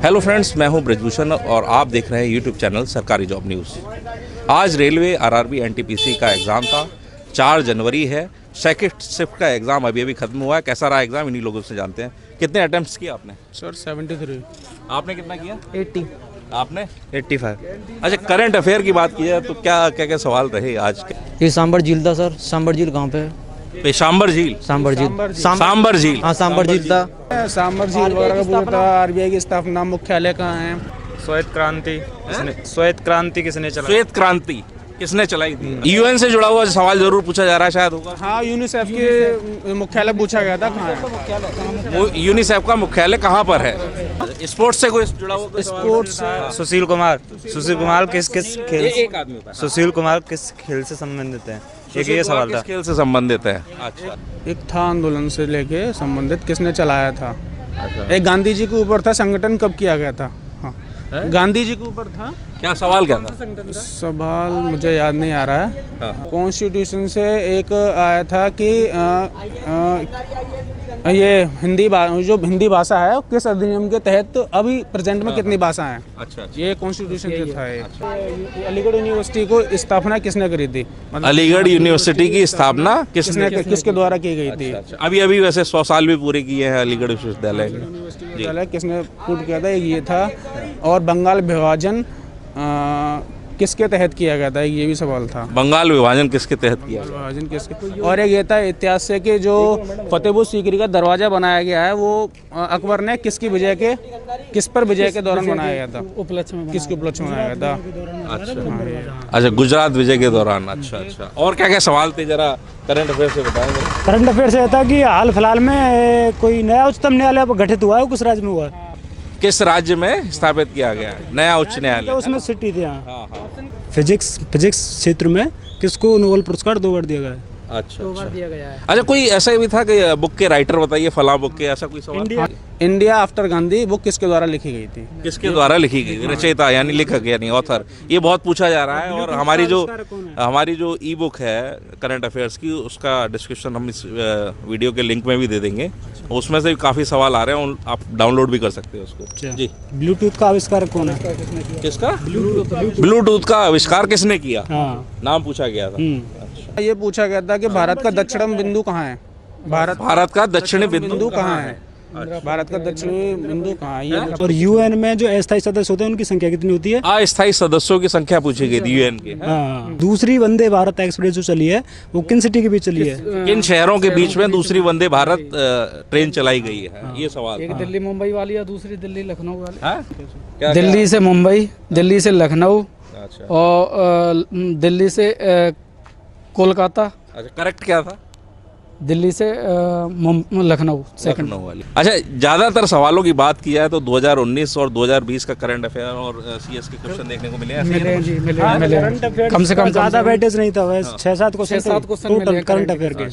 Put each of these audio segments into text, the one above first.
Hello friends, मैं हूं ब्रजभूषण और आप देख रहे हैं यूट्यूब चैनल सरकारी जॉब न्यूज़। आज रेलवे आरआरबी एनटीपीसी का एग्ज़ाम था। 4 जनवरी है। सेकंड शिफ्ट का एग्ज़ाम अभी ख़त्म हुआ है। कैसा रहा एग्ज़ाम, इन्हीं लोगों से जानते हैं। कितने अटेम्प्ट्स किए आपने? सर 73। आपने कितना किया? 80। आपने 85। अच्छा, करंट अफेयर की बात की है तो क्या सवाल रहे आज के? ये सांबर झील था सर। सांबर झील कहाँ पे है? पेशाम्बर झील। सांबर झील। सांबर झील। हाँ, सांबर झील था। सांबर झील वगैरह का पूछा था। आरबीआई की स्थापना, मुख्यालय कहाँ है? श्वेत क्रांति किसने चलाई? श्वेत क्रांति किसने चलाई थी? यूएन से जुड़ा हुआ सवाल जरूर पूछा जा रहा है, शायद होगा। हाँ, यूनिसेफ के मुख्यालय पूछा गया था, कहाँ है? वो यूनिसेफ का मुख्यालय कहाँ पर है? स्पोर्ट्स से कोई जुड़ा हुआ? स्पोर्ट्स। सुशील कुमार किस खेल? एक आदमी का। सुशील कुमार किस खेल से संबंधित है? एक ये सवाल था। किस खेल से संबंधित है? अच्छा, एक था आंदोलन से लेके संबंधित, किसने चलाया था? एक गांधी जी के ऊपर था। संगठन कब किया गया था? हाँ, गांधी जी के ऊपर था। क्या सवाल क्या था? सवाल मुझे याद नहीं आ रहा है। कॉन्स्टिट्यूशन से एक आया था कि ये जो हिंदी भाषा है किस अधिनियम के तहत अभी प्रेजेंट में कितनी भाषा है? अच्छा, ये कॉन्स्टिट्यूशन से था। अलीगढ़ यूनिवर्सिटी को स्थापना किसने करी थी? अलीगढ़ यूनिवर्सिटी की स्थापना किसके द्वारा की गई थी? अभी वैसे 100 साल भी पूरे किए हैं अलीगढ़ विश्वविद्यालय। किसने पूर्ण किया था? ये था। और बंगाल विभाजन किसके तहत किया गया था? ये भी सवाल था। बंगाल विभाजन किसके तहत किया? विभाजन किसके? और एक ये था इतिहास से कि जो फतेहपुर सीकरी का दरवाजा बनाया गया है वो अकबर ने किस पर विजय के दौरान बनाया गया था? किसके उपलक्ष्य में बनाया गया था? अच्छा, गुजरात विजय के दौरान। अच्छा। और क्या सवाल थे, जरा करंट अफेयर से बताएंगे। करंट अफेयर से था कि हाल फिलहाल में कोई नया उच्चतम न्यायालय गठित हुआ है, किस राज्य में हुआ है? किस राज्य में स्थापित किया गया है नया उच्च न्यायालय? उसमें सिटी थी। हाँ। फिजिक्स क्षेत्र में किसको नोबेल पुरस्कार 2 बार दिया गया है? अच्छा दिया गया है। अच्छा, कोई ऐसा भी था कि बुक के राइटर बताइए, फला बुक के, ऐसा कोई सवाल? इंडिया आफ्टर गांधी बुक किसके द्वारा लिखी गई थी? किसके द्वारा लिखी गई? रचयिता यानी लेखक यानी ऑथर। ये बहुत पूछा जा रहा है। और हमारी जो ई बुक है करंट अफेयर्स की, उसका डिस्क्रिप्शन हम इस वीडियो के लिंक में भी दे देंगे। उसमें से काफ़ी सवाल आ रहे हैं, आप डाउनलोड भी कर सकते हैं उसको। जी। ब्लूटूथ का आविष्कार कौन है? किसका? ब्लूटूथ का आविष्कार किसने किया? नाम पूछा गया था। ये पूछा गया था कि भारत का दक्षिण बिंदु कहाँ है? भारत का दक्षिणी बिंदु कहाँ है? भारत का दक्षिणी बिंदु कहाँ है? और यूएन में जो अस्थायी सदस्य होते हैं उनकी संख्या कितनी होती है? अस्थायी सदस्यों की संख्या पूछी गई थी यूएन के। दूसरी वंदे भारत एक्सप्रेस जो चली है वो किन सिटी के बीच चली है? किन शहरों के बीच में दूसरी वंदे भारत ट्रेन चलाई गई है? ये सवाल। एक दिल्ली मुंबई वाली या दूसरी दिल्ली लखनऊ वाली? दिल्ली से मुंबई, दिल्ली से लखनऊ और दिल्ली से कोलकाता। अच्छा, करेक्ट क्या था? दिल्ली से लखनऊ वाली। अच्छा, ज़्यादातर सवालों की बात की जाए तो 2019 और 2020 का करंट अफेयर और सीएस के क्वेश्चन देखने को मिले। मिले। कम से कम ज़्यादा वेटेज नहीं था, 6-7 क्वेश्चन करंट अफेयर के।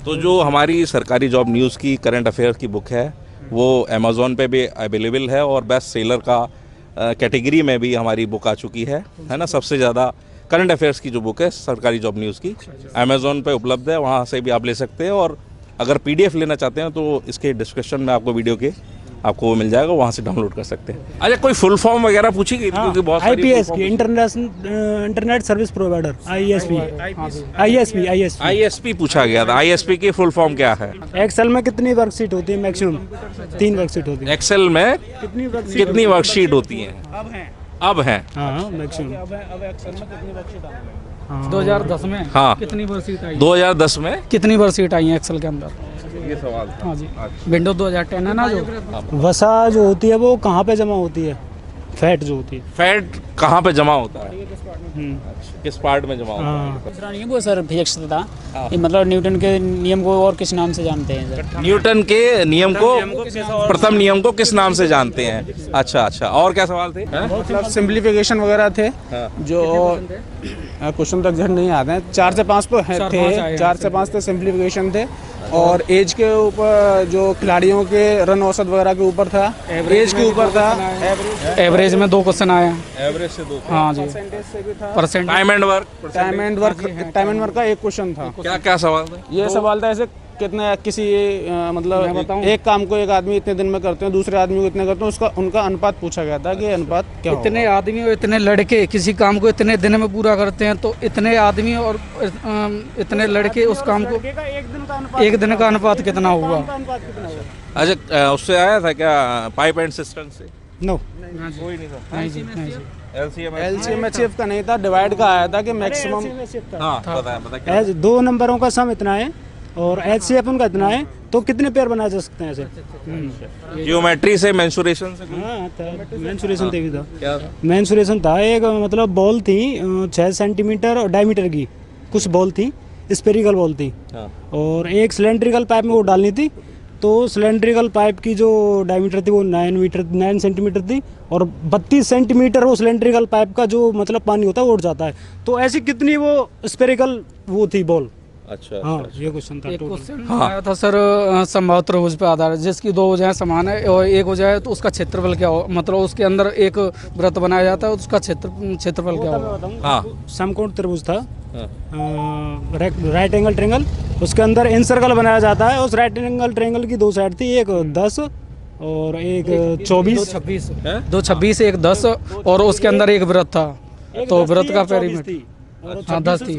तो जो हमारी सरकारी जॉब न्यूज़ की करंट अफेयर की बुक है वो अमेज़ॉन पे भी अवेलेबल है और बेस्ट सेलर का कैटेगरी में भी हमारी बुक आ चुकी है ना। सबसे ज़्यादा करंट अफेयर्स की जो बुक है सरकारी जॉब न्यूज़ की अमेज़ॉन पे उपलब्ध है, वहाँ से भी आप ले सकते हैं। और अगर पीडीएफ लेना चाहते हैं तो इसके डिस्क्रिप्शन में आपको वीडियो के आपको वो मिल जाएगा, वहाँ से डाउनलोड कर सकते हैं। अच्छा, कोई फुल फॉर्म वगैरह पूछी गई? क्योंकि बहुत IPS की इंटरनेट सर्विस प्रोवाइडर ISP पूछा गया था। ISP की फुल फॉर्म क्या है? एक्सेल में कितनी वर्कशीट होती है? मैक्सिमम 3 वर्कशीट होती है। एक्सेल में कितनी वर्कशीट होती है? अब है। मैक्सिमम। 2010 में हाँ कितनी वर्कशीट आई? 2010 में कितनी वर्कशीट आई है एक्सेल के अंदर? ये सवाल। हाँ जी। विंडोज 2010 है ना जो। वसा जो होती है वो कहाँ पे जमा होती है? फैट जो होती है, फैट कहाँ पे जमा होता है? किस पार्ट में जमा होता है? दूसरा नियम वो सर फिजिक्स था। ये मतलब न्यूटन के नियम को और किस नाम से जानते हैं सर? न्यूटन के नियम को, प्रथम नियम को किस नाम से जानते हैं? अच्छा। और क्या सवाल थे? मतलब सिंप्लीफिकेशन वगैरह थे जो क्वेश्चन तक एग्जैक्ट नहीं आते हैं। 4 से 5 तो थे, 4 से 5 तो सिंप्लीफिकेशन थे। और एज के ऊपर जो खिलाड़ियों के रन औसत वगैरह के ऊपर था, एवरेज के ऊपर था। एवरेज में 2 क्वेश्चन आए हैं। एवरेज से 2। हाँ जी। परसेंटेज से भी था। परसेंट टाइम एंड वर्क का एक क्वेश्चन था। क्या सवाल था? ये सवाल था ऐसे कितने किसी मतलब एक काम को एक आदमी इतने दिन में करते हैं, दूसरे आदमी को इतने करते हैं, उसका उनका अनुपात पूछा गया था कि अनुपात क्या होगा। इतने आदमी और इतने लड़के किसी काम को इतने दिन में पूरा करते हैं, तो इतने आदमी और इतने लड़के उस काम को एक दिन का अनुपात कितना होगा? अच्छा, उससे आया था क्या पाइप एंड सिस्टम से? नो, कोई नहीं था। नहीं जी, नहीं जी। LCMHF का नहीं था, डिवाइड का आया था कि मैक्सिमम। हाँ, बताया। 2 नंबरों का सम इतना है और HCF उनका इतना है, तो कितने पेयर बनाए जा सकते हैं ऐसे? जियोमेट्री से, मेंसुरेशन से? हाँ था, मेंसुरेशन भी था। क्या था? मेंसुरेशन था, एक मतलब बॉल थी 6 सेंटीमीटर और डायमीटर की, कुछ बॉल थी, स्पेरिकल बॉल थी। हाँ। और एक सिलेंड्रिकल पाइप में वो डालनी थी, तो सिलेंड्रिकल पाइप की जो डायमीटर थी वो 9 सेंटीमीटर थी, और 32 सेंटीमीटर वो सिलेंड्रिकल पाइप का जो मतलब पानी होता है वो उड़ जाता है। तो ऐसी कितनी वो स्पेरिकल वो थी बॉल? अच्छा, हाँ, अच्छा। ये क्वेश्चन था। एक क्वेश्चन आया था सर संभावित त्रिभुज पे आधारित, जिसकी 2 भुजाएं समान है और एक हो जाए तो उसका क्षेत्रफल क्या हो, मतलब उसके अंदर एक वृत्त बनाया जाता है, उसका क्षेत्रफल क्या होगा? हाँ। समकोण त्रिभुज था, राइट एंगल ट्रायंगल, उसके अंदर इन सर्कल बनाया जाता है। उस राइट एंगल ट्रायंगल की 2 साइड थी, एक 10 और एक 24। 226 एक 10 और उसके अंदर एक वृत्त था, तो वृत्त का पेरीमीटर हाँ 10 थी।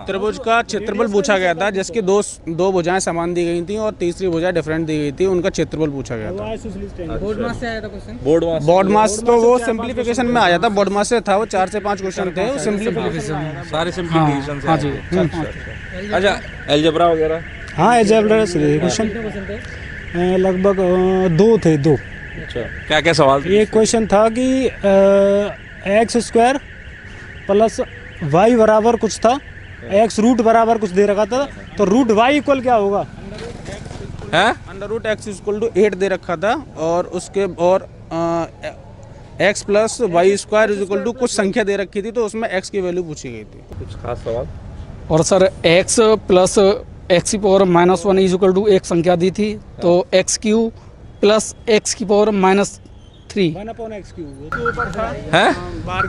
त्रिभुज का क्षेत्रफल पूछा गया था, जिसकी दो भुजाएं समान दी गई थी और तीसरी भुजा डिफरेंट दी गई थी, उनका क्षेत्रफल पूछा गया था। बोर्ड मास से आया था क्वेश्चन? बोर्ड मास तो वो सिंप्लीफिकेशन में आया था, बोर्ड मास से था, वो 4 से 5 क्वेश्चन थे, वो सिंप्लीफिकेशन सारे सिंप्लीफिकेशन से। हाँ जी। अच्छा, अलजेब्रा वगैरह? हाँ, अलजेब्रा से क्वेश्चन लगभग 2 थे। अच्छा, क्या क्या सवाल? एक क्वेश्चन था कि x² प्लस y बराबर कुछ था, x रूट बराबर कुछ दे रखा था, तो रूट y इक्वल क्या होगा? √x = 8 दे रखा था, और उसके और x प्लस y² कुछ संख्या दे रखी थी, तो उसमें x की वैल्यू पूछी गई थी। कुछ खास सवाल? और सर x प्लस x⁻⁻1 = एक संख्या दी थी, तो x³ प्लस x⁻³ 1/x³ है, बार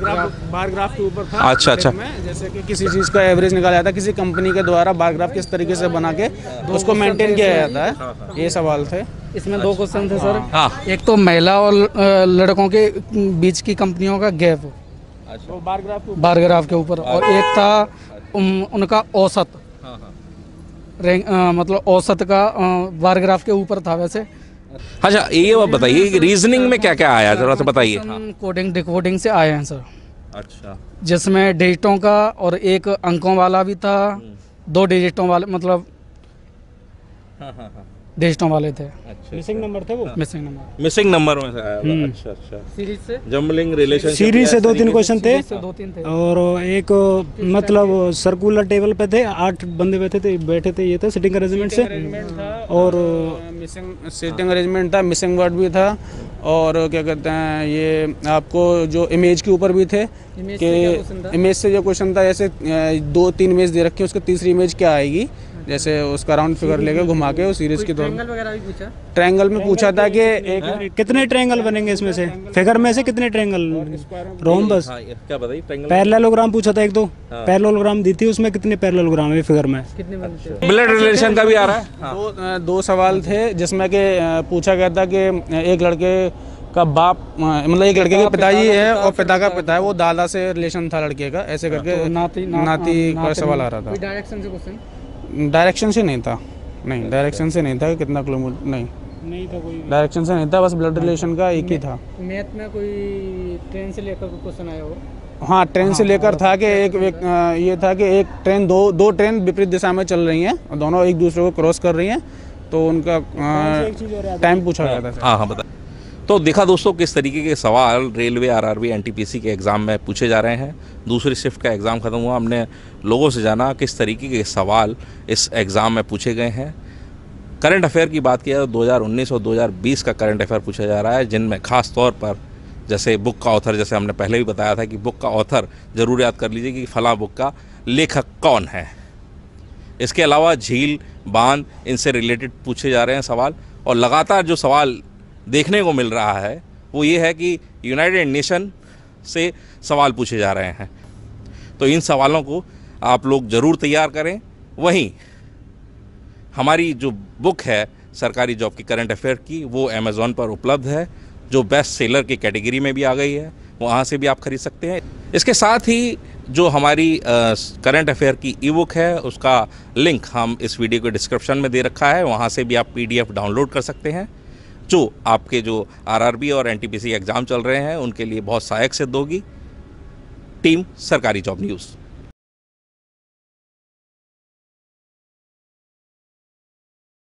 ग्राफ के ऊपर था। अच्छा, अच्छा। जैसे कि किसी चीज़ का एवरेज निकाला जाता है, किसी कंपनी के द्वारा बार ग्राफ किस तरीके से बना के उसको मेंटेन किया जाता है, ये सवाल थे। इसमें 2 क्वेश्चन थे सर। हाँ। एक तो महिला और लड़कों के बीच की कंपनियों का गैप बार ग्राफ के ऊपर, और एक था उनका औसत रैंक, मतलब औसत का बार ग्राफ के ऊपर था वैसे। अच्छा, ये बताइए कि रीजनिंग में क्या क्या आया, जरा सा बताइए। कोडिंग डिकोडिंग से आए हैं सर। अच्छा, जिसमें डिजिटों का और एक अंकों वाला भी था, 2 डिजिटों वाले मतलब डिजिटों वाले थे। अच्छा, मिसिंग नंबर थे वो, मिसिंग नंबर में से आया हुआ। अच्छा, अच्छा। सीरीज से जंबलिंग रिलेशनशिप सीरीज से 2-3 क्वेश्चन थे, 2-3 थे, और एक मतलब सर्कुलर टेबल पे थे, 8 बंदे बैठे थे, ये था सिटिंग अरेंजमेंट से, और मिसिंग सिटिंग अरेंजमेंट था, मिसिंग वर्ड भी था, और क्या कहते हैं ये आपको जो इमेज के ऊपर भी थे कि इमेज से जो क्वेश्चन था, जैसे 2-3 इमेज दे रखी है, उसकी तीसरी इमेज क्या आएगी, जैसे उसका राउंड फिगर लेके घुमा के उस सीरीज की ट्रायंगल में पूछा था कि एक कितने ट्रायंगल बनेंगे इसमें से, फिगर में से कितने ट्रायंगल, रोम्बस, क्या बताइए? पैरेललोग्राम पूछा था, 1-2 पैरेललोग्राम दी थी, उसमें कितने पैरेललोग्राम है फिगर में? ब्लड रिलेशन का भी आ रहा है। 2 सवाल थे, जिसमें कि पूछा गया था कि एक लड़के का बाप, मतलब एक लड़के के पिताजी है और पिता का पिता है, वो दादा से रिलेशन था लड़के का, ऐसे करके नाती का सवाल आ रहा था। डायरेक्शन से क्वेश्चन? डायरेक्शन से नहीं था, नहीं डायरेक्शन से नहीं था, कितना किलोमीटर नहीं था, कोई डायरेक्शन से नहीं था, बस ब्लड रिलेशन का एक ही था। मैथ में कोई ट्रेन से लेकर क्वेश्चन आया हो? हाँ, ट्रेन से लेकर था कि ये था कि एक ट्रेन दो ट्रेन विपरीत दिशा में चल रही हैं और दोनों एक दूसरे को क्रॉस कर रही हैं, तो उनका टाइम पूछा गया था। हाँ, बता। तो देखा दोस्तों किस तरीके के सवाल रेलवे, आरआरबी, एनटीपीसी के एग्ज़ाम में पूछे जा रहे हैं। दूसरी शिफ्ट का एग्ज़ाम ख़त्म हुआ, हमने लोगों से जाना किस तरीके के सवाल इस एग्ज़ाम में पूछे गए हैं। करंट अफेयर की बात किया तो 2019 और 2020 का करंट अफेयर पूछा जा रहा है, जिनमें ख़ास तौर पर जैसे बुक का ऑथर, जैसे हमने पहले भी बताया था कि बुक का ऑथर ज़रूर याद कर लीजिए कि फलां बुक का लेखक कौन है। इसके अलावा झील, बांध, इनसे रिलेटेड पूछे जा रहे हैं सवाल, और लगातार जो सवाल देखने को मिल रहा है वो ये है कि यूनाइटेड नेशन से सवाल पूछे जा रहे हैं। तो इन सवालों को आप लोग ज़रूर तैयार करें। वहीं हमारी जो बुक है सरकारी जॉब की करंट अफेयर की, वो अमेज़ॉन पर उपलब्ध है, जो बेस्ट सेलर की कैटेगरी में भी आ गई है, वहाँ से भी आप खरीद सकते हैं। इसके साथ ही जो हमारी करंट अफेयर की ई बुक है, उसका लिंक हम इस वीडियो के डिस्क्रिप्शन में दे रखा है, वहाँ से भी आप PDF डाउनलोड कर सकते हैं, जो आपके जो RRB और NTPC एग्ज़ाम चल रहे हैं उनके लिए बहुत सहायक सिद्ध होगी। टीम सरकारी जॉब न्यूज़।